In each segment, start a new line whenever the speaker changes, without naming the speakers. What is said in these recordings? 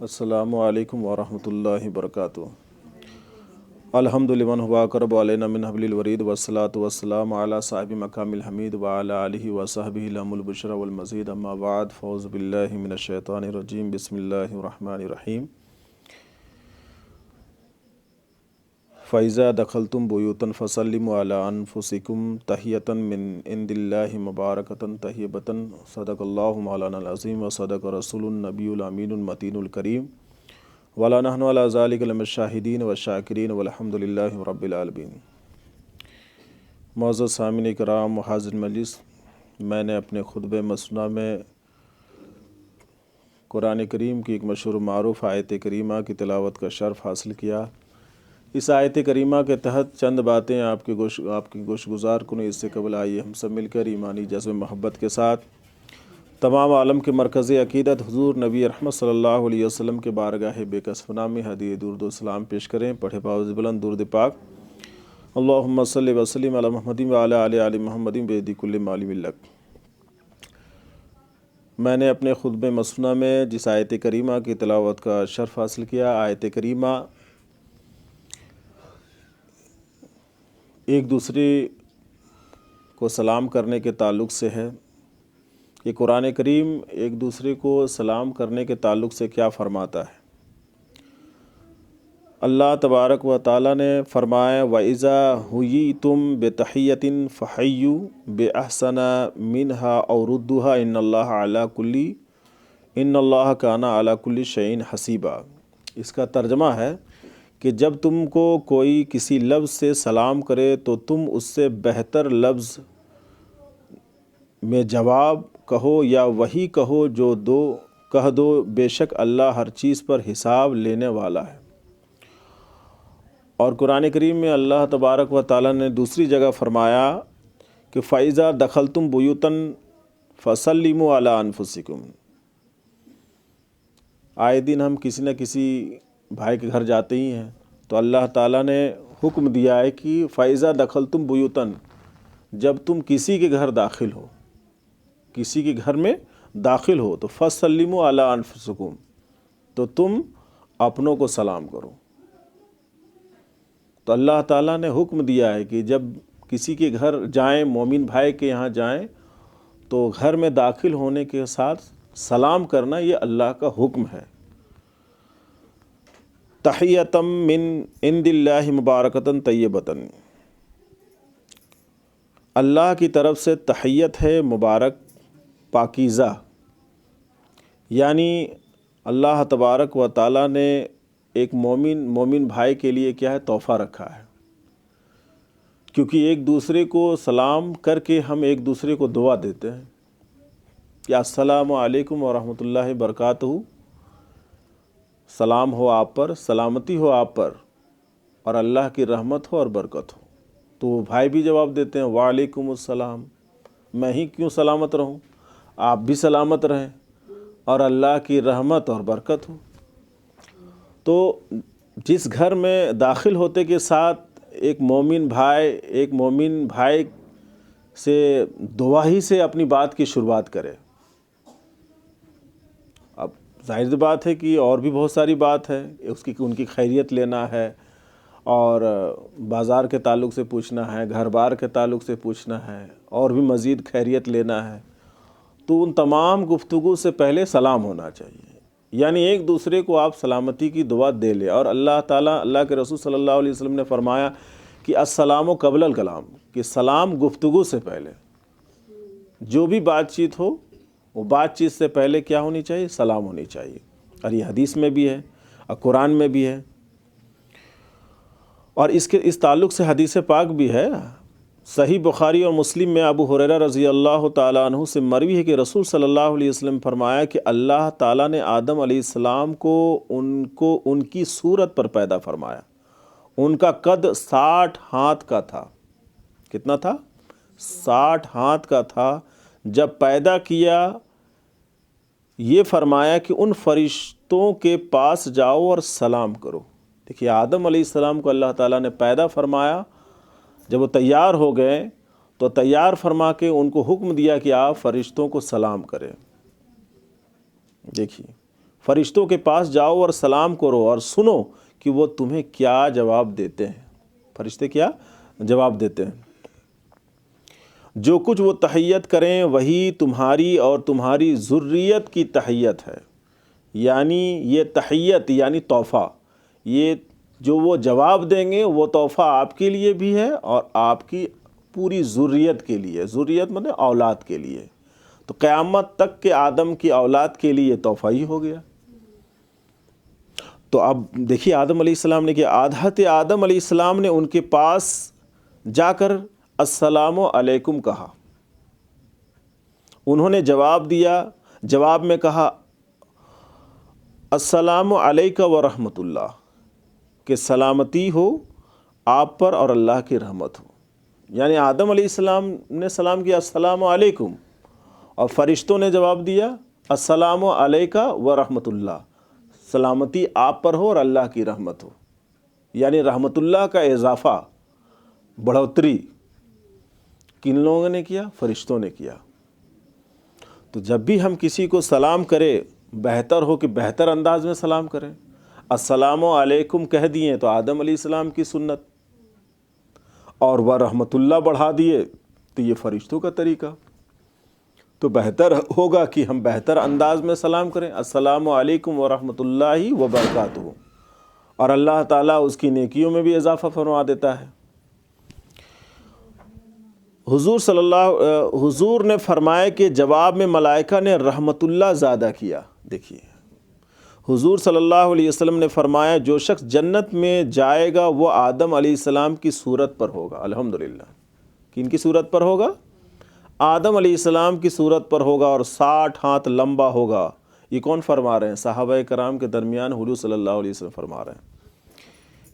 السلام علیکم ورحمۃ اللہ وبرکاتہ۔ الحمد لمن ہوا کرب علینا من حبل الورید والصلاة والسلام علی صاحب مقام الحمید وعلی آلہ وصحبہ لهم البشرى والمزید، اما بعد، فاعوذ باللہ من الشیطان الرجیم، بسم اللہ الرحمن الرحیم۔ فَإِذَا دَخَلْتُمْ بُيُوتًا فَسَلِّمُوا عَلَىٰ أَنفُسِكُمْ تَحِيَّةً مِّنْ عِندِ اللَّهِ مُبَارَكَةً طَيِّبَةً صدق اللہ مولانا العظیم وصدق رسول النبی الامین المتین الکریم وَلَنَحْنُ عَلَىٰ ذَلِكَ لَمِنَ الشَّاهِدِينَ وَالشَّاكِرِينَ وَالْحَمْدُ لِلَّهِ رَبِّ العالمین۔ معزز سامعین کرام و حاضر مجلس، میں نے اپنے خطبہ مسنہ میں قرآن کریم کی ایک مشہور معروف آیت کریمہ کی تلاوت کا شرف حاصل کیا۔ اس آیت کریمہ کے تحت چند باتیں آپ کی گوش گزار کنوں۔ اس سے قبل آئیے ہم سب مل کر ایمانی جذب محبت کے ساتھ تمام عالم کے مرکز عقیدت حضور نبی رحمت صلی اللہ علیہ وسلم کے بارگاہ بے کسف نامی ہدیہ درود و سلام پیش کریں۔ پڑھے پاؤز بلند درود پاک، اللہم صلی وسلم علی محمد وعلی آل محمد بیدی کل معلوم لک۔ میں نے اپنے خطبہ مسنہ میں جس آیت کریمہ کی تلاوت کا شرف حاصل کیا، آیت کریمہ ایک دوسرے کو سلام کرنے کے تعلق سے ہے کہ قرآن کریم ایک دوسرے کو سلام کرنے کے تعلق سے کیا فرماتا ہے۔ اللہ تبارک و تعالیٰ نے فرمایا وَإِذَا حُيِّيتُم بِتَحِيَّةٍ فَحَيُّوا بِأَحْسَنَ مِنْهَا أَوْ رُدُّوهَا إِنَّ اللَّهَ كَانَ عَلَىٰ كُلِّ شَيْءٍ حَسِيبًا۔ اس کا ترجمہ ہے کہ جب تم کو کوئی کسی لفظ سے سلام کرے تو تم اس سے بہتر لفظ میں جواب کہو یا وہی کہو جو کہہ دو، بے شک اللہ ہر چیز پر حساب لینے والا ہے۔ اور قرآن کریم میں اللہ تبارک و تعالیٰ نے دوسری جگہ فرمایا کہ فَإِذَا دَخَلْتُمْ بُيُوتًا فَسَلِّمُوا عَلَىٰ أَنفُسِكُمْ۔ آئے دن ہم کسی نہ کسی بھائی کے گھر جاتے ہی ہیں، تو اللہ تعالیٰ نے حکم دیا ہے کہ فَإِذَا دَخَلْتُمْ بُيُوتًا، جب تم کسی کے گھر داخل ہو، کسی کے گھر میں داخل ہو تو فَسَلِّمُوا عَلَىٰ أَنفُسِكُمْ، تو تم اپنوں کو سلام کرو۔ تو اللہ تعالیٰ نے حکم دیا ہے کہ جب کسی کے گھر جائیں، مومن بھائی کے یہاں جائیں، تو گھر میں داخل ہونے کے ساتھ سلام کرنا یہ اللہ کا حکم ہے۔ تحیۃ من عند اللہ مبارکۃ طیبۃ، اللہ کی طرف سے تحیت ہے مبارک پاکیزہ، یعنی اللہ تبارک و تعالیٰ نے ایک مومن بھائی کے لیے کیا ہے، تحفہ رکھا ہے، کیونکہ ایک دوسرے کو سلام کر کے ہم ایک دوسرے کو دعا دیتے ہیں کہ السلام علیکم ورحمۃ اللہ وبرکاتہ، سلام ہو آپ پر، سلامتی ہو آپ پر، اور اللہ کی رحمت ہو اور برکت ہو۔ تو وہ بھائی بھی جواب دیتے ہیں وعلیکم السلام، میں ہی کیوں سلامت رہوں، آپ بھی سلامت رہیں اور اللہ کی رحمت اور برکت ہو۔ تو جس گھر میں داخل ہوتے کے ساتھ ایک مومن بھائی سے دعا ہی سے اپنی بات کی شروعات کرے، اب ظاہر سی بات ہے کہ اور بھی بہت ساری بات ہے، ان کی خیریت لینا ہے، اور بازار کے تعلق سے پوچھنا ہے، گھر بار کے تعلق سے پوچھنا ہے، اور بھی مزید خیریت لینا ہے، تو ان تمام گفتگو سے پہلے سلام ہونا چاہیے، یعنی ایک دوسرے کو آپ سلامتی کی دعا دے لیں۔ اور اللہ تعالیٰ، اللہ کے رسول صلی اللہ علیہ وسلم نے فرمایا کہ السلام قبل الکلام، کہ سلام گفتگو سے پہلے، جو بھی بات چیت ہو وہ بات چیت سے پہلے کیا ہونی چاہیے، سلام ہونی چاہیے۔ اور یہ حدیث میں بھی ہے اور قرآن میں بھی ہے، اور اس تعلق سے حدیث پاک بھی ہے، صحیح بخاری اور مسلم میں ابو ہریرہ رضی اللہ تعالیٰ عنہ سے مروی ہے کہ رسول صلی اللہ علیہ وسلم فرمایا کہ اللہ تعالیٰ نے آدم علیہ السلام کو ان کی صورت پر پیدا فرمایا، ان کا قد 60 ہاتھ کا تھا۔ کتنا تھا؟ 60 ہاتھ کا تھا۔ جب پیدا کیا یہ فرمایا کہ ان فرشتوں کے پاس جاؤ اور سلام کرو۔ دیکھیے، آدم علیہ السلام کو اللہ تعالیٰ نے پیدا فرمایا، جب وہ تیار ہو گئے تو تیار فرما کے ان کو حکم دیا کہ آپ فرشتوں کو سلام کریں۔ دیکھیے، فرشتوں کے پاس جاؤ اور سلام کرو اور سنو کہ وہ تمہیں کیا جواب دیتے ہیں۔ فرشتے کیا جواب دیتے ہیں؟ جو کچھ وہ تحیت کریں وہی تمہاری اور تمہاری ذریت کی تحیت ہے۔ یعنی یہ تحیت یعنی تحفہ، یہ جو وہ جواب دیں گے وہ تحفہ آپ کے لیے بھی ہے اور آپ کی پوری ذریت کے لیے۔ ذریت مطلب اولاد کے لیے۔ تو قیامت تک کے آدم کی اولاد کے لیے یہ تحفہ ہی ہو گیا۔ تو اب دیکھیے آدم علیہ السلام نے کیا، حضرت آدم علیہ السلام نے ان کے پاس جا کر السلام علیکم کہا۔ انہوں نے جواب دیا، جواب میں کہا السلام علیک ورحمۃ اللہ، کہ سلامتی ہو آپ پر اور اللہ کی رحمت ہو۔ یعنی آدم علیہ السلام نے سلام کیا السلام علیکم، اور فرشتوں نے جواب دیا السلام علیک ورحمۃ اللہ، سلامتی آپ پر ہو اور اللہ کی رحمت ہو۔ یعنی رحمت اللہ کا اضافہ، بڑھوتری کن لوگوں نے کیا؟ فرشتوں نے کیا۔ تو جب بھی ہم کسی کو سلام کرے بہتر ہو کہ بہتر انداز میں سلام کریں۔ السلام علیکم کہہ دیے تو آدم علیہ السلام کی سنت، اور وہ رحمت اللہ بڑھا دیے تو یہ فرشتوں کا طریقہ۔ تو بہتر ہوگا کہ ہم بہتر انداز میں سلام کریں، السلام علیکم ورحمۃ اللہ وبرکاتہ، اور اللہ تعالیٰ اس کی نیکیوں میں بھی اضافہ فرما دیتا ہے۔ حضور نے فرمایا کہ جواب میں ملائکہ نے رحمت اللہ زیادہ کیا۔ دیکھیے حضور صلی اللہ علیہ وسلم نے فرمایا جو شخص جنت میں جائے گا وہ آدم علیہ السلام کی صورت پر ہوگا۔ الحمدللہ، کن کی صورت پر ہوگا؟ آدم علیہ السلام کی صورت پر ہوگا، اور 60 ہاتھ لمبا ہوگا۔ یہ کون فرما رہے ہیں؟ صحابہ کرام کے درمیان حضور صلی اللہ علیہ وسلم فرما رہے ہیں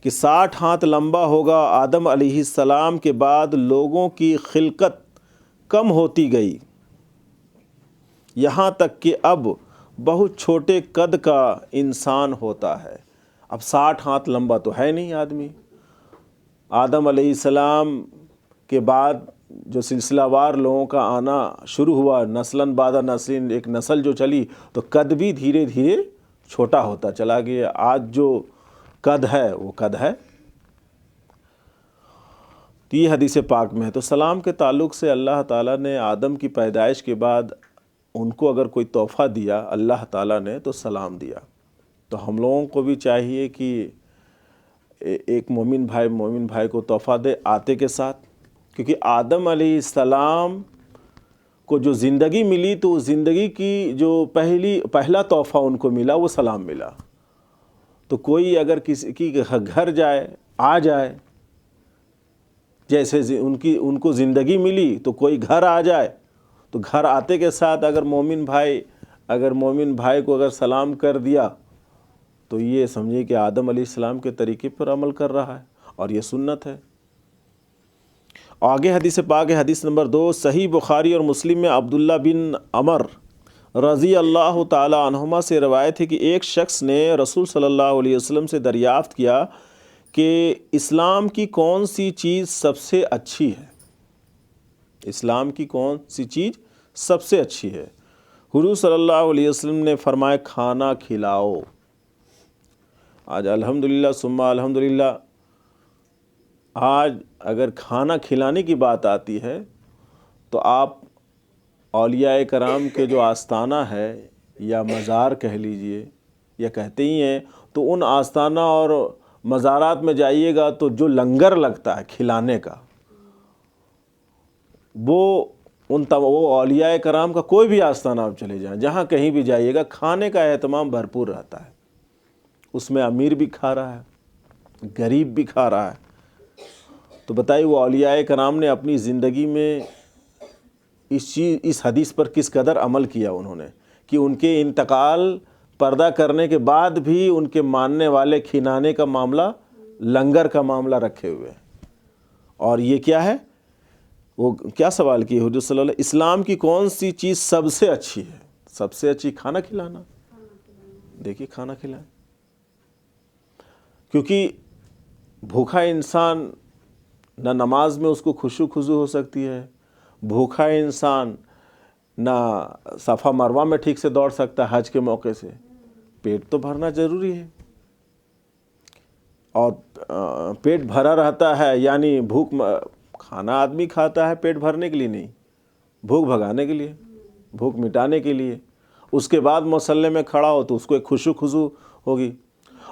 کہ 60 ہاتھ لمبا ہوگا۔ آدم علیہ السلام کے بعد لوگوں کی خلقت کم ہوتی گئی، یہاں تک کہ اب بہت چھوٹے قد کا انسان ہوتا ہے۔ اب 60 ہاتھ لمبا تو ہے نہیں آدمی۔ آدم علیہ السلام کے بعد جو سلسلہ وار لوگوں کا آنا شروع ہوا، نسلاً بعد نسل، ایک نسل جو چلی تو قد بھی دھیرے دھیرے چھوٹا ہوتا چلا گیا۔ آج جو قد ہے وہ قد ہے۔ تو یہ حدیث پاک میں ہے۔ تو سلام کے تعلق سے اللہ تعالیٰ نے آدم کی پیدائش کے بعد ان کو اگر کوئی تحفہ دیا اللہ تعالیٰ نے تو سلام دیا۔ تو ہم لوگوں کو بھی چاہیے کہ ایک مومن بھائی کو تحفہ دے آتے کے ساتھ، کیونکہ آدم علیہ السلام کو جو زندگی ملی تو زندگی کی جو پہلا تحفہ ان کو ملا وہ سلام ملا۔ تو کوئی اگر کسی کی گھر جائے آ جائے، جیسے ان کو زندگی ملی تو کوئی گھر آ جائے تو گھر آتے کے ساتھ اگر مومن بھائی کو اگر سلام کر دیا تو یہ سمجھے کہ آدم علیہ السلام کے طریقے پر عمل کر رہا ہے، اور یہ سنت ہے۔ آگے حدیث پاک ہے، حدیث نمبر 2 صحیح بخاری اور مسلم میں عبداللہ بن عمر رضی اللہ تعالی عنہما سے روایت ہے کہ ایک شخص نے رسول صلی اللہ علیہ وسلم سے دریافت کیا کہ اسلام کی کون سی چیز سب سے اچھی ہے؟ اسلام کی کون سی چیز سب سے اچھی ہے؟ حضور صلی اللہ علیہ وسلم نے فرمایا کھانا کھلاؤ۔ آج الحمدللہ ثم الحمدللہ آج اگر کھانا کھلانے کی بات آتی ہے تو آپ اولیاء کرام کے جو آستانہ ہے یا مزار کہہ لیجئے یا کہتے ہی ہیں، تو ان آستانہ اور مزارات میں جائیے گا تو جو لنگر لگتا ہے کھلانے کا، وہ اولیاء کرام کا کوئی بھی آستانہ آپ چلے جائیں، جہاں کہیں بھی جائیے گا کھانے کا اہتمام بھرپور رہتا ہے۔ اس میں امیر بھی کھا رہا ہے، غریب بھی کھا رہا ہے۔ تو بتائیے وہ اولیاء کرام نے اپنی زندگی میں اس حدیث پر کس قدر عمل کیا انہوں نے، کہ ان کے انتقال پردہ کرنے کے بعد بھی ان کے ماننے والے کھلانے کا معاملہ، لنگر کا معاملہ رکھے ہوئے ہیں۔ اور یہ کیا ہے؟ وہ کیا سوال کیے حضور صلی اللہ علیہ وسلم، اسلام کی کون سی چیز سب سے اچھی ہے؟ سب سے اچھی کھانا کھلانا۔ دیکھیے کھانا کھلائیں، کیونکہ بھوکا انسان نہ نماز میں اس کو خشوع خضوع ہو سکتی ہے، بھوکا انسان نہ صفا مروہ میں ٹھیک سے دوڑ سکتا ہے حج کے موقع سے، پیٹ تو بھرنا ضروری ہے، اور پیٹ بھرا رہتا ہے یعنی کھانا آدمی کھاتا ہے پیٹ بھرنے کے لیے نہیں، بھوک بھگانے کے لیے، بھوک مٹانے کے لیے۔ اس کے بعد مصلی میں کھڑا ہو تو اس کو ایک خشوع خضوع ہوگی۔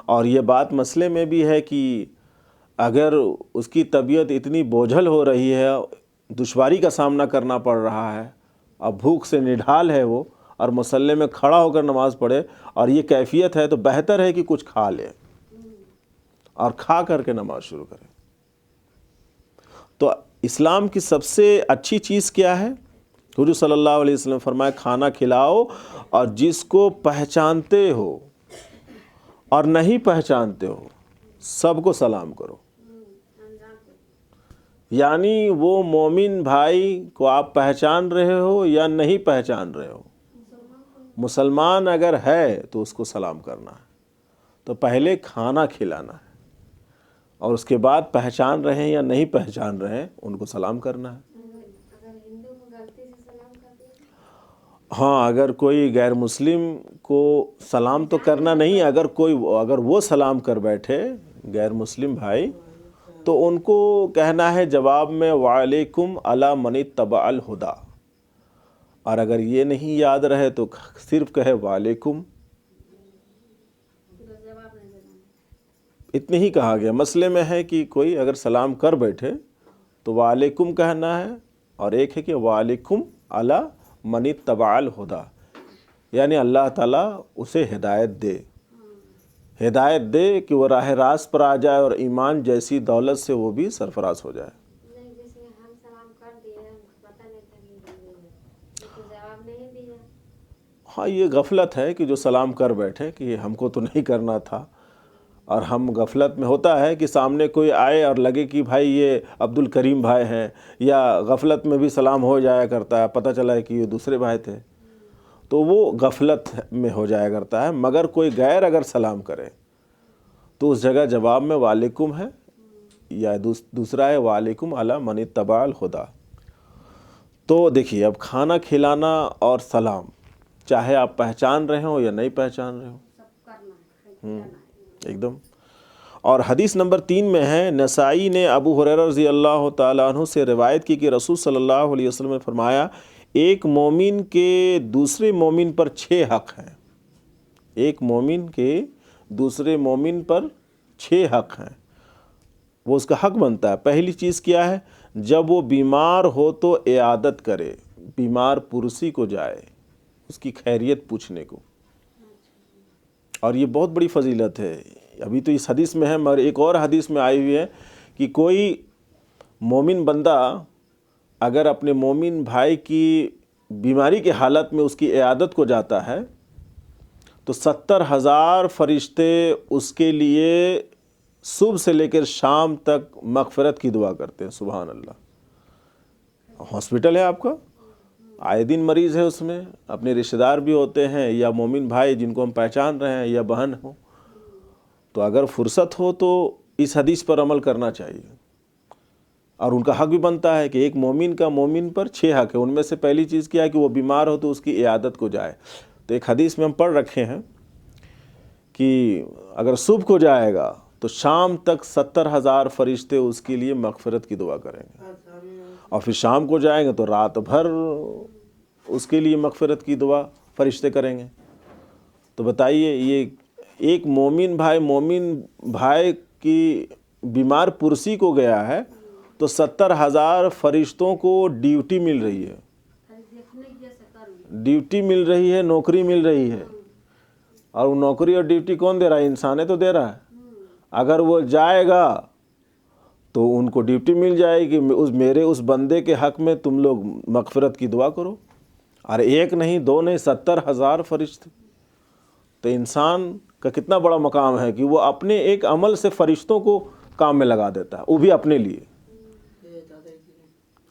اور یہ بات مسئلے میں بھی ہے کہ اگر اس کی طبیعت اتنی بوجھل ہو رہی ہے، دشواری کا سامنا کرنا پڑ رہا ہے، اب بھوک سے نڈھال ہے وہ، اور مصلی میں کھڑا ہو کر نماز پڑھے اور یہ کیفیت ہے، تو بہتر ہے کہ کچھ کھا لے اور کھا کر کے نماز شروع کرے۔ تو اسلام کی سب سے اچھی چیز کیا ہے؟ حضور صلی اللہ علیہ وسلم فرمائے کھانا کھلاؤ اور جس کو پہچانتے ہو اور نہیں پہچانتے ہو سب کو سلام کرو۔ یعنی وہ مومن بھائی کو آپ پہچان رہے ہو یا نہیں پہچان رہے ہو، مسلمان اگر ہے تو اس کو سلام کرنا ہے۔ تو پہلے کھانا کھلانا ہے اور اس کے بعد پہچان رہے ہیں یا نہیں پہچان رہے ہیں ان کو سلام کرنا ہے۔ ہاں، اگر کوئی غیر مسلم کو سلام تو کرنا نہیں، اگر وہ سلام کر بیٹھے غیر مسلم بھائی تو ان کو کہنا ہے جواب میں وعلیکم علی من اتبع الہدی، اور اگر یہ نہیں یاد رہے تو صرف کہے وعلیکم، اتنے ہی کہا گیا۔ مسئلے میں ہے کہ کوئی اگر سلام کر بیٹھے تو وعلیکم کہنا ہے، اور ایک ہے کہ وعلیکم علی من اتبع الہدی، یعنی اللہ تعالیٰ اسے ہدایت دے کہ وہ راہ راست پر آ جائے اور ایمان جیسی دولت سے وہ بھی سرفراز ہو جائے۔ ہاں، یہ غفلت ہے کہ جو سلام کر بیٹھے کہ ہم کو تو نہیں کرنا تھا، اور ہم غفلت میں ہوتا ہے کہ سامنے کوئی آئے اور لگے کہ بھائی یہ عبد الکریم بھائی ہیں، یا غفلت میں بھی سلام ہو جایا کرتا ہے، پتہ چلا ہے کہ یہ دوسرے بھائی تھے، تو وہ غفلت میں ہو جایا کرتا ہے۔ مگر کوئی غیر اگر سلام کرے تو اس جگہ جواب میں وعلیکم ہے، یا دوسرا ہے وعلیکم علی من اتبع الہدی۔ تو دیکھیے، اب کھانا کھلانا اور سلام چاہے آپ پہچان رہے ہو یا نہیں پہچان رہے ہو، ایک دم۔ اور حدیث نمبر 3 میں ہے، نسائی نے ابو ہریرہ رضی اللہ تعالیٰ عنہ سے روایت کی کہ رسول صلی اللہ علیہ وسلم نے فرمایا ایک مومن کے دوسرے مومن پر 6 حق ہیں۔ ایک مومن کے دوسرے مومن پر 6 حق ہیں، وہ اس کا حق بنتا ہے۔ پہلی چیز کیا ہے؟ جب وہ بیمار ہو تو عیادت کرے، بیمار پرسی کو جائے، اس کی خیریت پوچھنے کو، اور یہ بہت بڑی فضیلت ہے۔ ابھی تو اس حدیث میں ہے، مگر ایک اور حدیث میں آئی ہوئی ہے کہ کوئی مومن بندہ اگر اپنے مومن بھائی کی بیماری کے حالت میں اس کی عیادت کو جاتا ہے تو 70,000 فرشتے اس کے لیے صبح سے لے کر شام تک مغفرت کی دعا کرتے ہیں۔ سبحان اللہ۔ ہاسپٹل ہے آپ کا، آئے دن مریض ہے، اس میں اپنے رشتہ دار بھی ہوتے ہیں یا مومن بھائی جن کو ہم پہچان رہے ہیں یا بہن ہو، تو اگر فرصت ہو تو اس حدیث پر عمل کرنا چاہیے، اور ان کا حق بھی بنتا ہے کہ ایک مومن کا مومن پر 6 حق ہے۔ ان میں سے پہلی چیز کیا ہے کہ وہ بیمار ہو تو اس کی عیادت کو جائے۔ تو ایک حدیث میں ہم پڑھ رکھے ہیں کہ اگر صبح کو جائے گا تو شام تک 70,000 فرشتے اس کے لیے مغفرت کی دعا کریں گے، اور پھر شام کو جائیں گے تو رات بھر اس کے لیے مغفرت کی دعا فرشتے کریں گے۔ تو بتائیے، یہ ایک مومن بھائی کی بیمار پرسی کو گیا ہے تو 70,000 فرشتوں کو ڈیوٹی مل رہی ہے، نوکری مل رہی ہے، اور وہ نوکری اور ڈیوٹی کون دے رہا ہے؟ انسان تو دے رہا ہے۔ اگر وہ جائے گا تو ان کو ڈیوٹی مل جائے گی، میرے اس بندے کے حق میں تم لوگ مغفرت کی دعا کرو، اور ایک نہیں، 2 نہیں، 70,000 فرشتے۔ تو انسان کا کتنا بڑا مقام ہے کہ وہ اپنے ایک عمل سے فرشتوں کو کام میں لگا دیتا ہے، وہ بھی اپنے لیے۔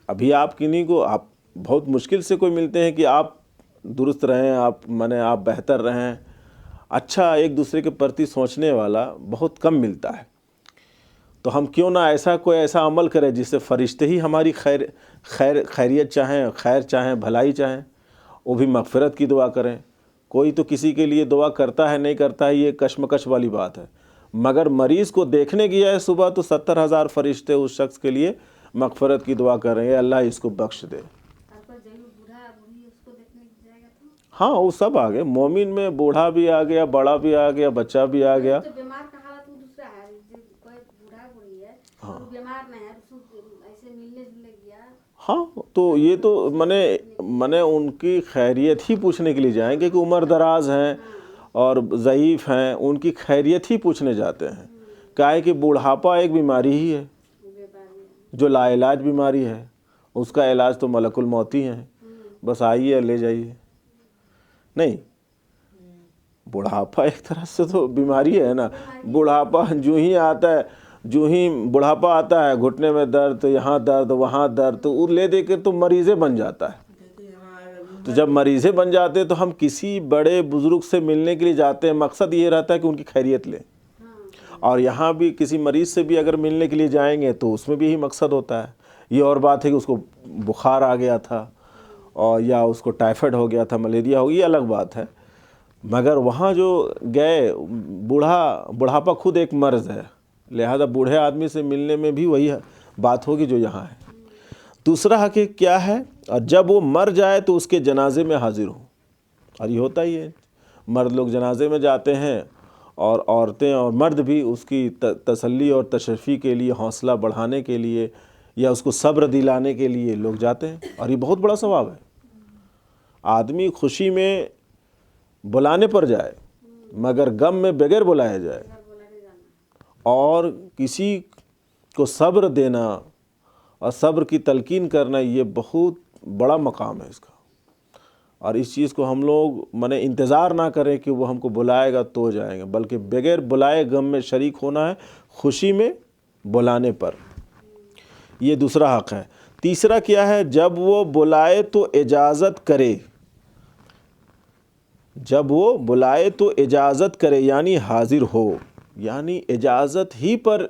ابھی آپ کنہیں کو آپ بہت مشکل سے کوئی ملتے ہیں کہ آپ درست رہیں، آپ بہتر رہیں، اچھا ایک دوسرے کے پرتی سوچنے والا بہت کم ملتا ہے۔ تو ہم کیوں نہ ایسا عمل کریں جس سے فرشتے ہی ہماری خیریت چاہیں، خیر چاہیں، بھلائی چاہیں، وہ بھی مغفرت کی دعا کریں۔ کوئی تو کسی کے لیے دعا کرتا ہے نہیں کرتا ہے، یہ کشمکش والی بات ہے، مگر مریض کو دیکھنے گیا ہے صبح تو 70,000 فرشتے اس شخص کے لیے مغفرت کی دعا کر رہے ہیں، اللہ اس کو بخش دے۔ ہاں وہ سب آ گئے، مومن میں بوڑھا بھی آ گیا، بڑا بھی آ گیا، بچہ بھی آ گیا۔ ہاں تو یہ تو میں ان کی خیریت ہی پوچھنے کے لیے جائیں گے کہ عمر دراز ہیں اور ضعیف ہیں، ان کی خیریت ہی پوچھنے جاتے ہیں۔ کیا ہے کہ بوڑھاپا ایک بیماری ہی ہے جو لا علاج بیماری ہے، اس کا علاج تو ملک الموت ہی ہے، بس آئیے لے جائیے۔ نہیں، بڑھاپا ایک طرح سے تو بیماری ہے نا، بڑھاپا جو ہی آتا ہے، جو ہی بڑھاپا آتا ہے گھٹنے میں درد، یہاں درد، وہاں درد، تو وہ لے دے کے تو مریضے بن جاتا ہے۔ تو جب مریضے بن جاتے ہیں تو ہم کسی بڑے بزرگ سے ملنے کے لیے جاتے ہیں، مقصد یہ رہتا ہے کہ ان کی خیریت لیں، اور یہاں بھی کسی مریض سے بھی اگر ملنے کے لیے جائیں گے تو اس میں بھی یہی مقصد ہوتا ہے۔ یہ اور بات ہے کہ اس کو بخار آ گیا تھا اور یا اس کو ٹائیفائڈ ہو گیا تھا، ملیریا ہو گیا، یہ الگ بات ہے، مگر وہاں جو گئے، بڑھاپا خود ایک مرض ہے، لہذا بوڑھے آدمی سے ملنے میں بھی وہی بات ہوگی جو یہاں ہے۔ دوسرا حقیق کیا ہے؟ اور جب وہ مر جائے تو اس کے جنازے میں حاضر ہوں، اور یہ ہوتا ہی ہے، مرد لوگ جنازے میں جاتے ہیں اور عورتیں اور مرد بھی اس کی تسلی اور تشفی کے لیے، حوصلہ بڑھانے کے لیے یا اس کو صبر دلانے کے لیے لوگ جاتے ہیں، اور یہ بہت بڑا ثواب ہے۔ آدمی خوشی میں بلانے پر جائے مگر غم میں بغیر بلائے جائے، اور کسی کو صبر دینا اور صبر کی تلقین کرنا، یہ بہت بڑا مقام ہے اس کا، اور اس چیز کو ہم لوگ انتظار نہ کریں کہ وہ ہم کو بلائے گا تو جائیں گے، بلکہ بغیر بلائے غم میں شریک ہونا ہے، خوشی میں بلانے پر۔ یہ دوسرا حق ہے۔ تیسرا کیا ہے؟ جب وہ بلائے تو اجازت کرے، جب وہ بلائے تو اجازت کرے، یعنی حاضر ہو، یعنی اجازت ہی پر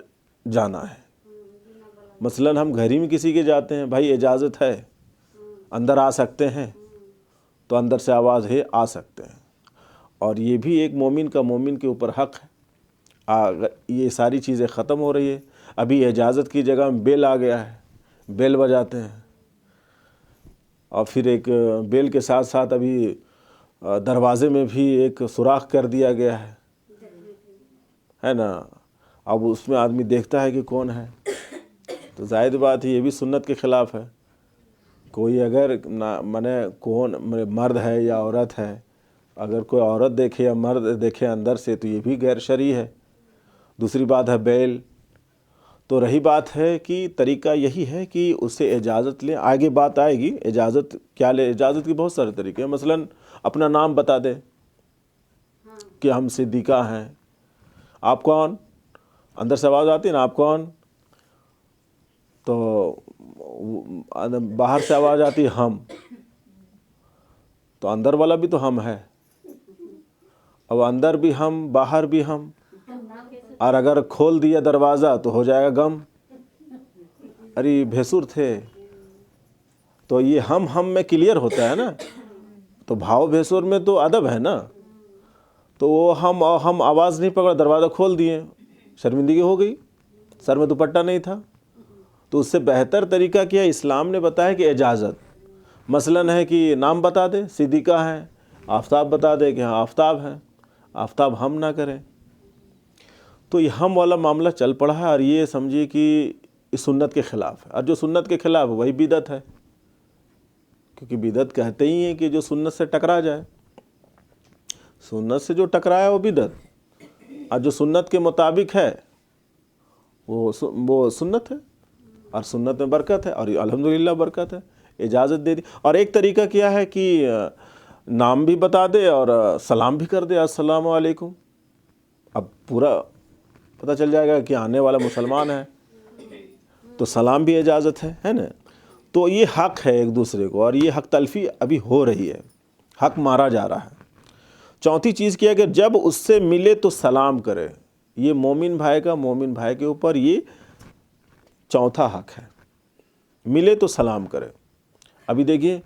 جانا ہے۔ مثلاً ہم گھر ہی میں کسی کے جاتے ہیں، بھائی اجازت ہے، اندر آ سکتے ہیں، تو اندر سے آواز ہے آ سکتے ہیں، اور یہ بھی ایک مومن کا مومن کے اوپر حق ہے۔ یہ ساری چیزیں ختم ہو رہی ہے، ابھی اجازت کی جگہ میں بیل آ گیا ہے، بیل بجاتے ہیں، اور پھر ایک بیل کے ساتھ ساتھ ابھی دروازے میں بھی ایک سوراخ کر دیا گیا ہے نا، اب اس میں آدمی دیکھتا ہے کہ کون ہے، تو ظاہر بات ہے یہ بھی سنت کے خلاف ہے۔ کوئی اگر کون مرد ہے یا عورت ہے، اگر کوئی عورت دیکھے یا مرد دیکھے اندر سے تو یہ بھی غیر شرعی ہے۔ دوسری بات ہے بیل۔ تو رہی بات ہے کہ طریقہ یہی ہے کہ اس سے اجازت لیں، آگے بات آئے گی اجازت کیا لے، اجازت کی بہت سارے طریقے ہیں، مثلاً اپنا نام بتا دے کہ ہم صدیقہ ہیں، آپ کون؟ اندر سے آواز آتی ہے نا، آپ کون؟ تو باہر سے آواز آتی ہے ہم، تو اندر والا بھی تو ہم ہے، اب اندر بھی ہم، باہر بھی ہم، اور اگر کھول دیا دروازہ تو ہو جائے گا غم، ارے بھیسور تھے، تو یہ ہم میں کلیئر ہوتا ہے نا، تو بھاؤ بھیسور میں تو ادب ہے نا، تو وہ ہم آواز نہیں پکڑا، دروازہ کھول دیے، شرمندگی ہو گئی، سر میں دوپٹہ نہیں تھا، تو اس سے بہتر طریقہ کیا اسلام نے بتایا کہ اجازت، مثلاً ہے کہ نام بتا دے، صدیقہ ہے، آفتاب بتا دے کہ ہاں آفتاب ہے، آفتاب ہم نہ کریں، تو یہ ہم والا معاملہ چل پڑا ہے، اور یہ سمجھیے کہ اس سنت کے خلاف ہے، اور جو سنت کے خلاف ہے وہی بدعت ہے، کیونکہ بدعت کہتے ہی ہیں کہ جو سنت سے ٹکرا جائے، سنت سے جو ٹکرایا وہ بدعت، اور جو سنت کے مطابق ہے وہ سنت ہے، اور سنت میں برکت ہے، اور الحمدللہ برکت ہے، اجازت دے دی۔ اور ایک طریقہ کیا ہے کہ نام بھی بتا دے اور سلام بھی کر دے، السلام علیکم، اب پورا پتہ چل جائے گا کہ آنے والا مسلمان ہے، تو سلام بھی اجازت ہے نا۔ تو یہ حق ہے ایک دوسرے کو، اور یہ حق تلفی ابھی ہو رہی ہے، حق مارا جا رہا ہے۔ چوتھی چیز کیا کہ جب اس سے ملے تو سلام کرے، یہ مومن بھائی کا مومن بھائی کے اوپر یہ چوتھا حق ہے، ملے تو سلام کرے۔ ابھی دیکھیے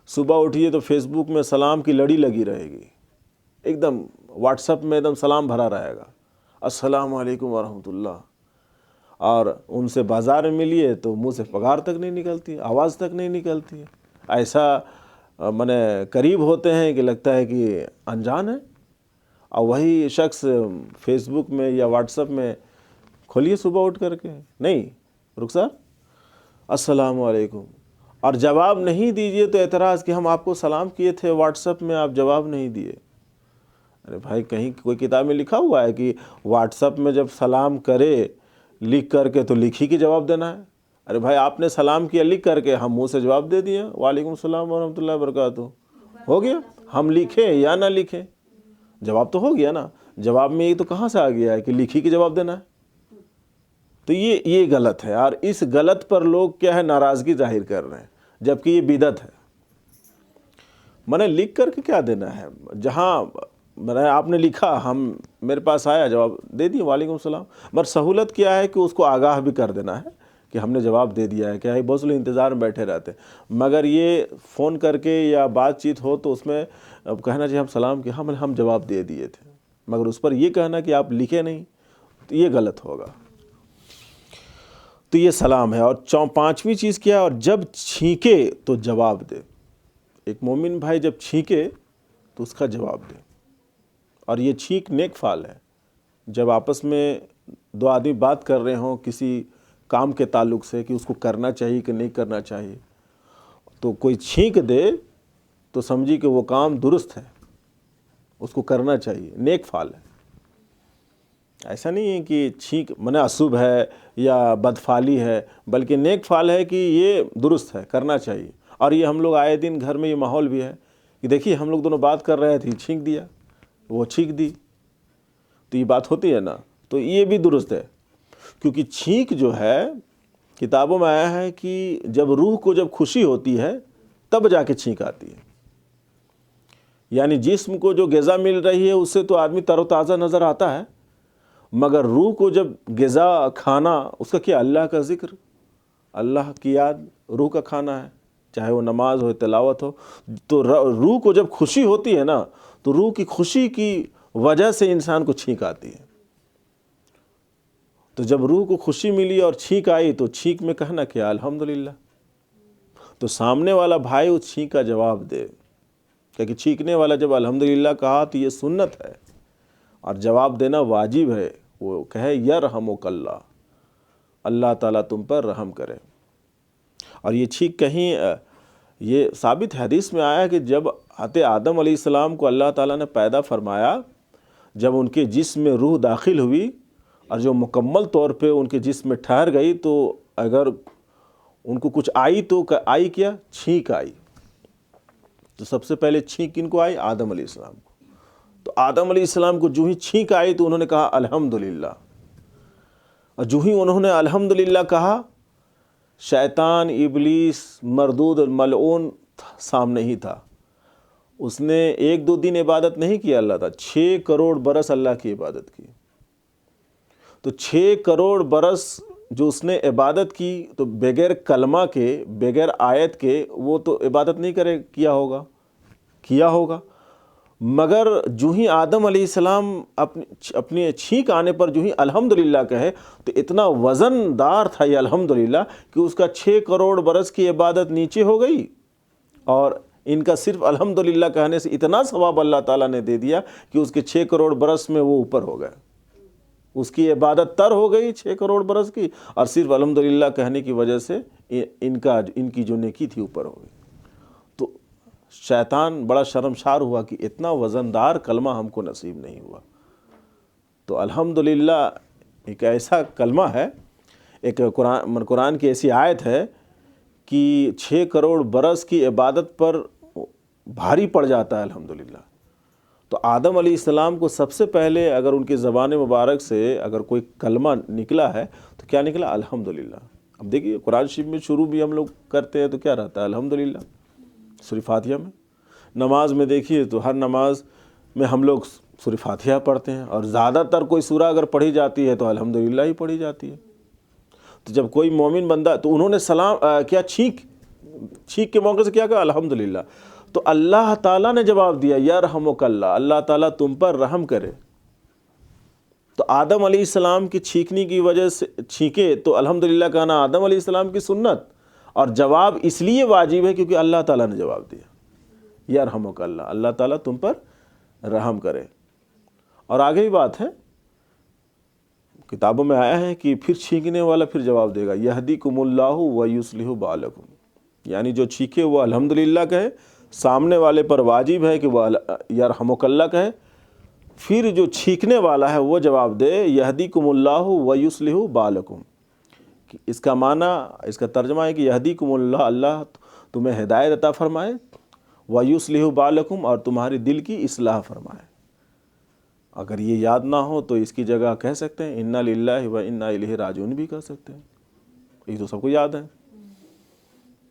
صبح اٹھیے تو فیس بک میں سلام کی لڑی لگی رہے گی، ایک دم واٹس ایپ میں ایک دم سلام بھرا رہے گا، السلام علیکم ورحمۃ اللہ، اور ان سے بازار میں ملیے تو منہ سے پگار تک نہیں نکلتی، آواز تک نہیں نکلتی ہے، ایسا قریب ہوتے ہیں کہ لگتا ہے کہ انجان ہے۔ اور وہی شخص فیس بک میں یا واٹس ایپ میں کھولیے صبح اٹھ کر کے، نہیں رخسار السلام علیکم، اور جواب نہیں دیجئے تو اعتراض کہ ہم آپ کو سلام کیے تھے واٹس ایپ میں، آپ جواب نہیں دیے۔ ارے بھائی، کہیں کوئی کتاب میں لکھا ہوا ہے کہ واٹس ایپ میں جب سلام کرے لکھ کر کے تو لکھ ہی کے جواب دینا ہے؟ ارے بھائی، آپ نے سلام کیا لکھ کر کے، ہم منہ سے جواب دے دیا وعلیکم السلام ورحمۃ اللہ وبرکاتہ، ہو گیا۔ ہم لکھیں یا نہ لکھیں جواب تو ہو گیا نا۔ جواب میں یہ تو کہاں سے آ گیا ہے کہ لکھ ہی کے جواب دینا ہے؟ تو یہ غلط ہے، اور اس غلط پر لوگ کیا ہے، ناراضگی ظاہر کر رہے ہیں، جبکہ یہ بدعت ہے۔ لکھ کر کے کیا دینا ہے؟ جہاں آپ نے لکھا، میرے پاس آیا، جواب دے دیے وعلیکم السلام، مگر سہولت کیا ہے کہ اس کو آگاہ بھی کر دینا ہے کہ ہم نے جواب دے دیا ہے۔ کیا ہے، بہت سے لوگ انتظار میں بیٹھے رہتے ہیں، مگر یہ فون کر کے یا بات چیت ہو تو اس میں اب کہنا چاہیے ہم سلام کیا، ہم جواب دے دیے تھے، مگر اس پر یہ کہنا کہ آپ لکھے نہیں تو یہ غلط ہوگا۔ تو یہ سلام ہے۔ اور پانچویں چیز کیا ہے، اور جب چھینکے تو جواب دے۔ ایک مومن بھائی جب چھینکے تو اس کا جواب دے، اور یہ چھینک نیک فعل ہے۔ جب آپس میں دو آدمی بات کر رہے ہوں کسی کام کے تعلق سے کہ اس کو کرنا چاہیے کہ نہیں کرنا چاہیے، تو کوئی چھینک دے تو سمجھی کہ وہ کام درست ہے، اس کو کرنا چاہیے، نیک فعل ہے۔ ایسا نہیں ہے کہ چھینک اشوبھ ہے یا بدفعلی ہے، بلکہ نیک فعل ہے کہ یہ درست ہے، کرنا چاہیے۔ اور یہ ہم لوگ آئے دن گھر میں یہ ماحول بھی ہے کہ دیکھیے ہم لوگ دونوں بات کر رہے تھے، چھینک دیا، وہ چھینک دی، تو یہ بات ہوتی ہے نا، تو یہ بھی درست ہے۔ کیونکہ چھینک جو ہے، کتابوں میں آیا ہے کہ جب روح کو جب خوشی ہوتی ہے تب جا کے چھینک آتی ہے۔ یعنی جسم کو جو غذا مل رہی ہے اس سے تو آدمی تر و تازہ نظر آتا ہے، مگر روح کو جب غذا کھانا، اس کا کیا، اللہ کا ذکر، اللہ کی یاد روح کا کھانا ہے، چاہے وہ نماز ہو، تلاوت ہو، تو روح کو جب خوشی ہوتی ہے نا، تو روح کی خوشی کی وجہ سے انسان کو چھینک آتی ہے۔ تو جب روح کو خوشی ملی اور چھینک آئی تو چھینک میں کہنا کیا، الحمدللہ۔ تو سامنے والا بھائی اس چھینک کا جواب دے، کہ چھینکنے والا جب الحمدللہ کہا تو یہ سنت ہے، اور جواب دینا واجب ہے۔ وہ کہے یرحمک اللہ، اللہ تعالیٰ تم پر رحم کرے۔ اور یہ چھینک کہیں، یہ ثابت حدیث میں آیا کہ جب حضرت آدم علیہ السلام کو اللہ تعالیٰ نے پیدا فرمایا، جب ان کے جسم میں روح داخل ہوئی اور جو مکمل طور پہ ان کے جسم میں ٹھہر گئی، تو اگر ان کو کچھ آئی تو آئی کیا، چھینک آئی۔ تو سب سے پہلے چھینک کن کو آئی، آدم علیہ السلام کو۔ تو آدم علیہ السلام کو جو ہی چھینک آئی تو انہوں نے کہا الحمدللہ، اور جو ہی انہوں نے الحمدللہ کہا، شیطان ابلیس مردود ملعون سامنے ہی تھا۔ اس نے 1-2 دن عبادت نہیں کیا اللہ تعالیٰ، 6 کروڑ برس اللہ کی عبادت کی۔ تو 6 کروڑ برس جو اس نے عبادت کی، تو بغیر کلمہ کے، بغیر آیت کے وہ تو عبادت نہیں کیا ہوگا، مگر جو ہی آدم علیہ السلام اپنے چھینک آنے پر جو ہی الحمدللہ کہے، تو اتنا وزن دار تھا یہ الحمدللہ کہ اس کا 6 کروڑ برس کی عبادت نیچے ہو گئی، اور ان کا صرف الحمدللہ کہنے سے اتنا ثواب اللہ تعالیٰ نے دے دیا کہ اس کے 6 کروڑ برس میں وہ اوپر ہو گئے، اس کی عبادت تر ہو گئی 6 کروڑ برس کی، اور صرف الحمدللہ کہنے کی وجہ سے ان کی جو نیکی تھی اوپر ہو گئی۔ تو شیطان بڑا شرمسار ہوا کہ اتنا وزندار کلمہ ہم کو نصیب نہیں ہوا۔ تو الحمدللہ ایک ایسا کلمہ ہے، ایک قرآن کی ایسی آیت ہے کہ 6 کروڑ برس کی عبادت پر بھاری پڑ جاتا ہے الحمدللہ۔ تو آدم علیہ السلام کو سب سے پہلے اگر ان کی زبان مبارک سے اگر کوئی کلمہ نکلا ہے تو کیا نکلا، الحمدللہ۔ اب دیکھیے قرآن شریف میں شروع بھی ہم لوگ کرتے ہیں تو کیا رہتا ہے، الحمدللہ۔ سورہ فاتحہ میں، نماز میں دیکھیے تو ہر نماز میں ہم لوگ سورہ فاتحہ پڑھتے ہیں، اور زیادہ تر کوئی سورہ اگر پڑھی جاتی ہے تو الحمدللہ ہی پڑھی جاتی ہے۔ تو جب کوئی مومن بندہ، تو انہوں نے چھینک کے موقع سے کیا کہا، الحمدللہ۔ تو اللہ تعالیٰ نے جواب دیا یرحمک اللہ، اللہ تعالیٰ تم پر رحم کرے۔ تو آدم علیہ السلام کی چھینکنے کی وجہ سے چھینکے تو الحمدللہ کہنا آدم علیہ السلام کی سنت، اور جواب اس لیے واجب ہے کیونکہ اللہ تعالیٰ نے جواب دیا یرحمک اللہ، اللہ تعالیٰ تم پر رحم کرے۔ اور آگے بھی بات ہے، کتابوں میں آیا ہے کہ پھر چھینکنے والا پھر جواب دے گا یہدیکم اللہ ویصلح بالکم، یعنی جو چھینکے وہ الحمدللہ کہے، سامنے والے پر واجب ہے کہ وہ یرحمک اللہ کہے، پھر جو چھینکنے والا ہے وہ جواب دے یہدیکم اللہ ویصلح بالکم۔ اس کا معنی، اس کا ترجمہ ہے کہ یہدیکم اللہ، اللہ تمہیں ہدایت عطا فرمائے، ویصلح بالکم، اور تمہاری دل کی اصلاح فرمائے۔ اگر یہ یاد نہ ہو تو اس کی جگہ کہہ سکتے ہیں انا للہ و انا الیہ راجعون بھی کہہ سکتے ہیں، یہ تو سب کو یاد ہے،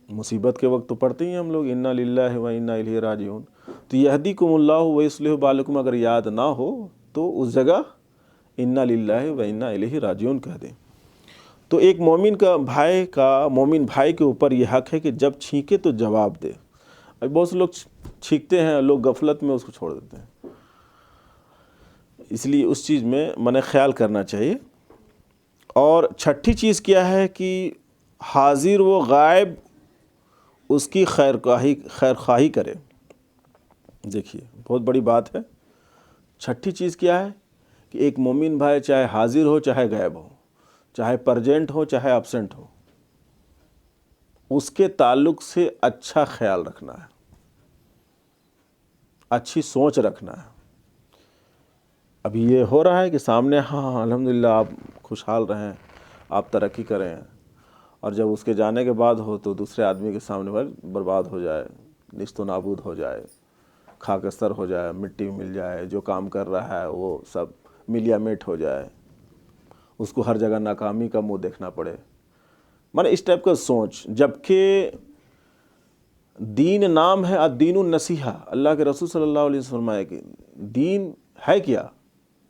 مصیبت کے وقت تو پڑھتے ہی ہم لوگ انا للہ و انا الیہ راجعون۔ تو یہدیکم اللہ ویصلح بالکم اگر یاد نہ ہو تو اس جگہ انا للہ و انا الیہ راجعون کہہ دیں۔ تو ایک مومن بھائی کے اوپر یہ حق ہے کہ جب چھینکے تو جواب دے۔ اب بہت سے لوگ چھینکتے ہیں، لوگ غفلت میں اس کو چھوڑ دیتے ہیں، اس لیے اس چیز میں خیال کرنا چاہیے۔ اور چھٹی چیز کیا ہے کہ حاضر و غائب اس کی خیر خواہی کرے۔ دیکھیے بہت بڑی بات ہے۔ چھٹی چیز کیا ہے کہ ایک مومن بھائی چاہے حاضر ہو چاہے غائب ہو، چاہے پرزینٹ ہو چاہے ایبسنٹ ہو، اس کے تعلق سے اچھا خیال رکھنا ہے، اچھی سوچ رکھنا ہے۔ ابھی یہ ہو رہا ہے کہ سامنے ہاں الحمدللہ آپ خوشحال رہیں، آپ ترقی کریں، اور جب اس کے جانے کے بعد ہو تو دوسرے آدمی کے سامنے برباد ہو جائے، نیست و نابود ہو جائے، خاکستر ہو جائے، مٹی مل جائے، جو کام کر رہا ہے وہ سب ملیا میٹ ہو جائے، اس کو ہر جگہ ناکامی کا منہ دیکھنا پڑے، اس ٹائپ کا سوچ۔ جبکہ دین نام ہے الدین النصیحہ، اللہ کے رسول صلی اللہ علیہ وسلم فرمایا کہ دین ہے کیا،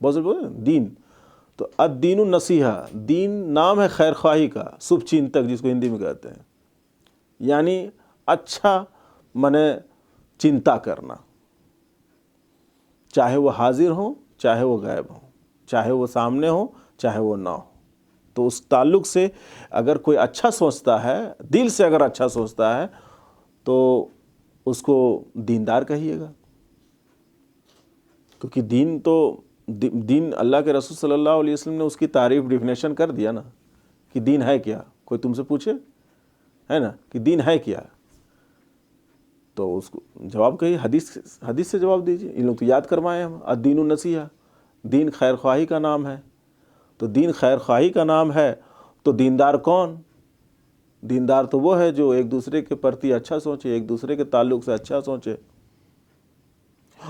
بہت سے بولے دین، تو الدین النصیحہ، دین نام ہے خیر خواہی کا، شبھ چنتک جس کو ہندی میں کہتے ہیں، یعنی اچھا چنتا کرنا، چاہے وہ حاضر ہوں چاہے وہ غائب ہوں، چاہے وہ سامنے ہوں چاہے وہ نہ ہو۔ تو اس تعلق سے اگر کوئی اچھا سوچتا ہے، دل سے اگر اچھا سوچتا ہے تو اس کو دیندار کہیے گا، کیونکہ دین اللہ کے رسول صلی اللہ علیہ وسلم نے اس کی تعریف ڈیفینیشن کر دیا نا کہ دین ہے کیا۔ کوئی تم سے پوچھے ہے نا کہ دین ہے کیا، تو اس کو جواب کہیے، حدیث سے جواب دیجیے۔ ان لوگ تو یاد کروائے ہم، الدین النصیحہ، دین خیر خواہی کا نام ہے۔ تو دین خیر خواہی کا نام ہے تو دیندار کون؟ دیندار تو وہ ہے جو ایک دوسرے کے پرتی اچھا سوچے، ایک دوسرے کے تعلق سے اچھا سوچے۔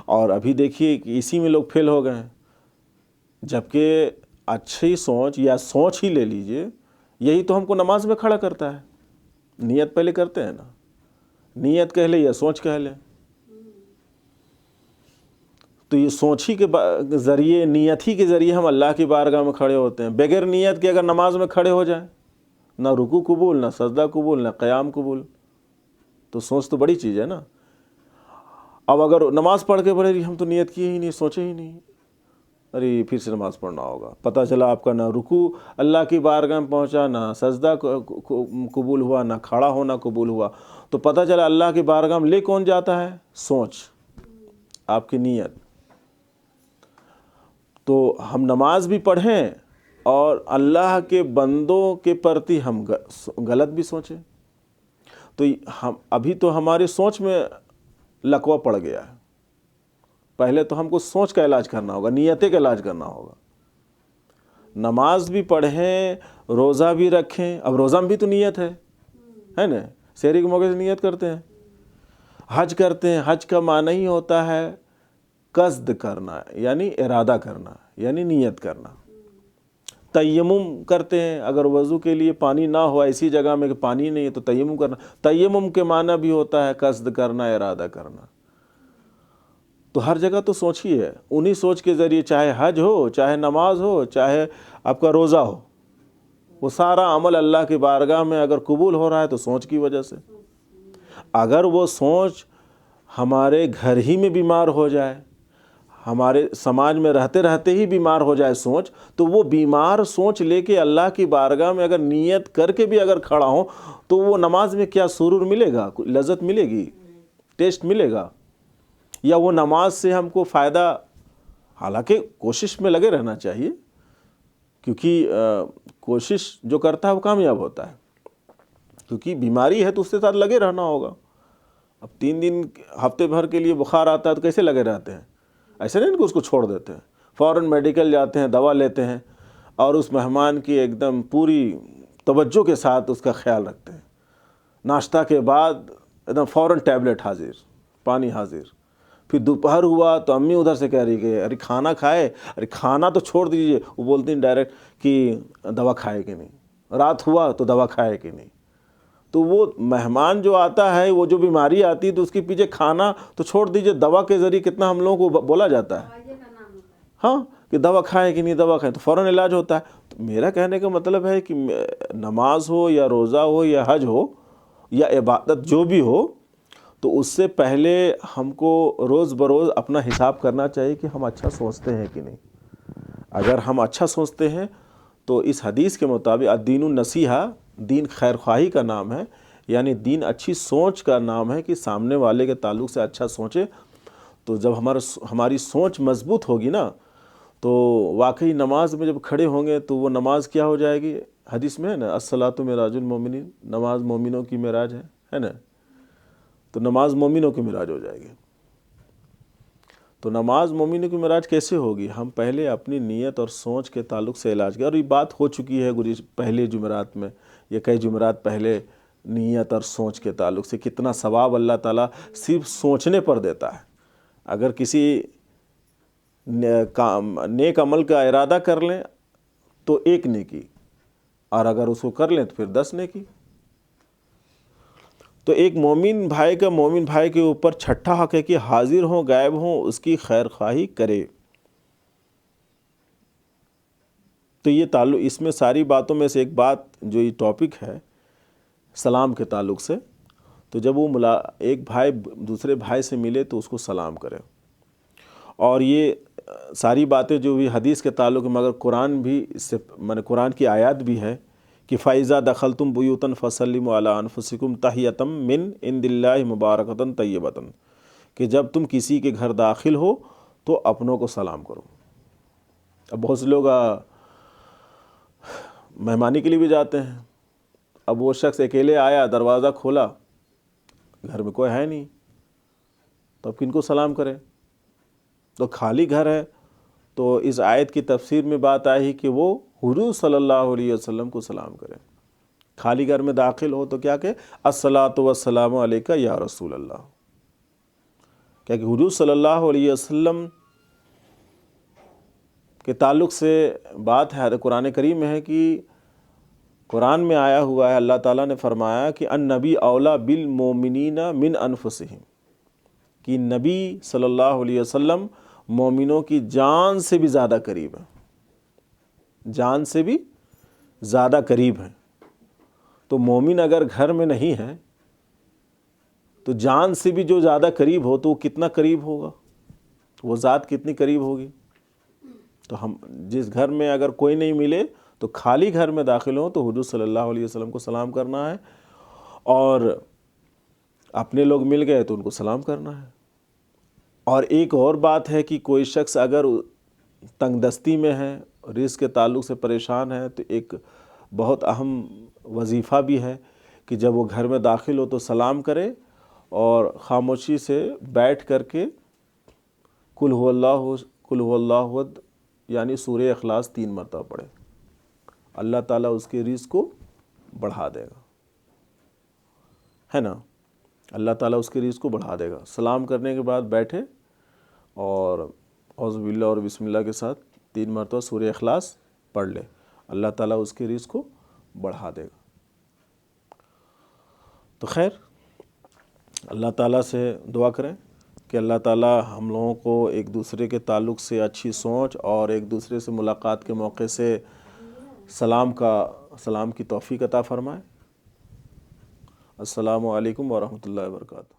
اور ابھی دیکھیے کہ اسی میں لوگ فیل ہو گئے ہیں، جبکہ اچھی سوچ یا سوچ ہی لے لیجئے، یہی تو ہم کو نماز میں کھڑا کرتا ہے۔ نیت پہلے کرتے ہیں نا، نیت کہہ لے یا سوچ کہہ لے، تو یہ سوچ ہی کے ذریعے، نیت ہی کے ذریعے ہم اللہ کی بارگاہ میں کھڑے ہوتے ہیں۔ بغیر نیت کے اگر نماز میں کھڑے ہو جائیں، نہ رکوع قبول، نہ سجدہ قبول، نہ قیام قبول، تو سوچ تو بڑی چیز ہے نا۔ اب اگر نماز پڑھ کے بولے ہم تو نیت کیے ہی نہیں، سوچے ہی نہیں، ارے پھر سے نماز پڑھنا ہوگا، پتہ چلا آپ کا نہ رکوع اللہ کی بارگاہ میں پہنچا، نہ سجدہ قبول ہوا، نہ کھڑا ہونا قبول ہوا، تو پتہ چلا اللہ کی بارگاہ میں لے کون جاتا ہے؟ سوچ، آپ کی نیت۔ تو ہم نماز بھی پڑھیں اور اللہ کے بندوں کے پرتی ہم غلط بھی سوچیں، تو ابھی تو ہماری سوچ میں لقوہ پڑ گیا ہے۔ پہلے تو ہم کو سوچ کا علاج کرنا ہوگا، نیتیں کا علاج کرنا ہوگا۔ نماز بھی پڑھیں، روزہ بھی رکھیں، اب روزہ میں بھی تو نیت ہے نا، سحری کے موقع سے نیت کرتے ہیں، حج کرتے ہیں، حج کا معنی ہی ہوتا ہے قصد کرنا، یعنی ارادہ کرنا، یعنی نیت کرنا۔ تیمم کرتے ہیں، اگر وضو کے لیے پانی نہ ہوا، ایسی جگہ میں کہ پانی نہیں ہے تو تیمم کرنا، تیمم کے معنی بھی ہوتا ہے قصد کرنا، ارادہ کرنا۔ تو ہر جگہ تو سوچ ہی ہے، انہی سوچ کے ذریعے چاہے حج ہو، چاہے نماز ہو، چاہے آپ کا روزہ ہو، وہ سارا عمل اللہ کی بارگاہ میں اگر قبول ہو رہا ہے تو سوچ کی وجہ سے۔ اگر وہ سوچ ہمارے گھر ہی میں بیمار ہو جائے، ہمارے سماج میں رہتے رہتے ہی بیمار ہو جائے سوچ، تو وہ بیمار سوچ لے کے اللہ کی بارگاہ میں اگر نیت کر کے بھی اگر کھڑا ہوں تو وہ نماز میں کیا سرور ملے گا، لذت ملے گی، ٹیسٹ ملے گا؟ یا وہ نماز سے ہم کو فائدہ؟ حالانکہ کوشش میں لگے رہنا چاہیے، کیونکہ کوشش جو کرتا ہے وہ کامیاب ہوتا ہے، کیونکہ بیماری ہے تو اس کے ساتھ لگے رہنا ہوگا۔ اب 3 دن ہفتے بھر کے لیے بخار آتا ہے تو کیسے لگے رہتے ہیں؟ ایسے نہیں کہ اس کو چھوڑ دیتے ہیں، فوراً میڈیکل جاتے ہیں، دوا لیتے ہیں، اور اس مہمان کی ایک دم پوری توجہ کے ساتھ اس کا خیال رکھتے ہیں۔ ناشتہ کے بعد ایک دم فوراً ٹیبلٹ حاضر، پانی حاضر۔ پھر دوپہر ہوا تو امی ادھر سے کہہ رہی کہ ارے کھانا کھائے، ارے کھانا تو چھوڑ دیجئے، وہ بولتی ہیں ڈائریکٹ کہ دوا کھائے کہ نہیں، رات ہوا تو دوا کھائے کہ نہیں۔ تو وہ مہمان جو آتا ہے، وہ جو بیماری آتی ہے تو اس کے پیچھے کھانا تو چھوڑ دیجئے، دوا کے ذریعے کتنا ہم لوگوں کو بولا جاتا ہے، ہاں، کہ دوا کھائے کہ نہیں، دوا کھائے تو فوراً علاج ہوتا ہے۔ تو میرا کہنے کا مطلب ہے کہ نماز ہو یا روزہ ہو یا حج ہو یا عبادت جو بھی ہو، تو اس سے پہلے ہم کو روز بروز اپنا حساب کرنا چاہیے کہ ہم اچھا سوچتے ہیں کہ نہیں۔ اگر ہم اچھا سوچتے ہیں تو اس حدیث کے مطابق الدین النصیحہ، دین خیر خواہی کا نام ہے، یعنی دین اچھی سوچ کا نام ہے، کہ سامنے والے کے تعلق سے اچھا سوچے۔ تو جب ہماری سوچ مضبوط ہوگی نا، تو واقعی نماز میں جب کھڑے ہوں گے تو وہ نماز کیا ہو جائے گی؟ حدیث میں ہے نا، الصلاۃ معراج المومنین، نماز مومنوں کی معراج ہے نا، تو نماز مومنوں کی معراج ہو جائے گی۔ تو نماز مومنوں کی معراج کیسے ہوگی؟ ہم پہلے اپنی نیت اور سوچ کے تعلق سے علاج کریں، اور یہ بات ہو چکی ہے پہلے جمعرات میں، یا کئی جمعرات پہلے، نیت اور سوچ کے تعلق سے کتنا ثواب اللہ تعالیٰ صرف سوچنے پر دیتا ہے۔ اگر کسی نیک عمل کا ارادہ کر لیں تو 1 نیکی، اور اگر اس کو کر لیں تو پھر 10 نیکی۔ تو ایک مومن بھائی کا مومن بھائی کے اوپر چھٹا حق ہے کہ حاضر ہوں غائب ہوں اس کی خیر خواہی کرے۔ تو یہ تعلق، اس میں ساری باتوں میں سے ایک بات جو یہ ٹاپک ہے سلام کے تعلق سے، تو جب وہ ایک بھائی دوسرے بھائی سے ملے تو اس کو سلام کرے۔ اور یہ ساری باتیں جو بھی حدیث کے تعلق میں، مگر قرآن بھی اس سے، قرآن کی آیات بھی ہے کہ فَإِذَا دَخَلْتُمْ بُيُوتًا فَسَلِّمُوا عَلَىٰ أَنفُسِكُمْ تَحِيَّةً مِّنْ عِندِ اللَّهِ مُبَارَكَةً طَيِّبَةً، کہ جب تم کسی کے گھر داخل ہو تو اپنوں کو سلام کرو۔ اب بہت سے لوگ مہمانی کے لیے بھی جاتے ہیں، اب وہ شخص اکیلے آیا، دروازہ کھولا، گھر میں کوئی ہے نہیں، تو اب کن کو سلام کرے؟ تو خالی گھر ہے، تو اس آیت کی تفسیر میں بات آئی کہ وہ حضور صلی اللہ علیہ وسلم کو سلام کرے۔ خالی گھر میں داخل ہو تو کیا کہ الصلاۃ والسلام علیک یا رسول اللہ، کیا کہ حضور صلی اللہ علیہ وسلم کے تعلق سے بات ہے، قرآن کریم میں ہے کہ قرآن میں آیا ہوا ہے، اللہ تعالیٰ نے فرمایا کہ النبی اولا بالمومنین من انفسہم، کہ نبی صلی اللہ علیہ وسلم مومنوں کی جان سے بھی زیادہ قریب ہے، جان سے بھی زیادہ قریب ہے۔ تو مومن اگر گھر میں نہیں ہے تو جان سے بھی جو زیادہ قریب ہو تو وہ کتنا قریب ہوگا، وہ ذات کتنی قریب ہوگی۔ تو ہم جس گھر میں اگر کوئی نہیں ملے تو خالی گھر میں داخل ہوں تو حضور صلی اللہ علیہ وسلم کو سلام کرنا ہے، اور اپنے لوگ مل گئے تو ان کو سلام کرنا ہے۔ اور ایک اور بات ہے کہ کوئی شخص اگر تنگ دستی میں ہے، رزق کے تعلق سے پریشان ہے، تو ایک بہت اہم وظیفہ بھی ہے کہ جب وہ گھر میں داخل ہو تو سلام کرے، اور خاموشی سے بیٹھ کر کے قل هو اللہ احد یعنی سورہ اخلاص 3 مرتبہ پڑھے، اللہ تعالیٰ اس کے رزق کو بڑھا دے گا، ہے نا، اللہ تعالیٰ اس کے رزق کو بڑھا دے گا۔ سلام کرنے کے بعد بیٹھے اور اعوذ باللہ اور بسم اللہ کے ساتھ 3 مرتبہ سورہ اخلاص پڑھ لے، اللہ تعالیٰ اس کے رزق کو بڑھا دے گا۔ تو خیر، اللہ تعالیٰ سے دعا کریں کہ اللہ تعالیٰ ہم لوگوں کو ایک دوسرے کے تعلق سے اچھی سوچ اور ایک دوسرے سے ملاقات کے موقع سے سلام کی توفیق عطا فرمائے۔ السلام علیکم ورحمۃ اللہ وبرکاتہ۔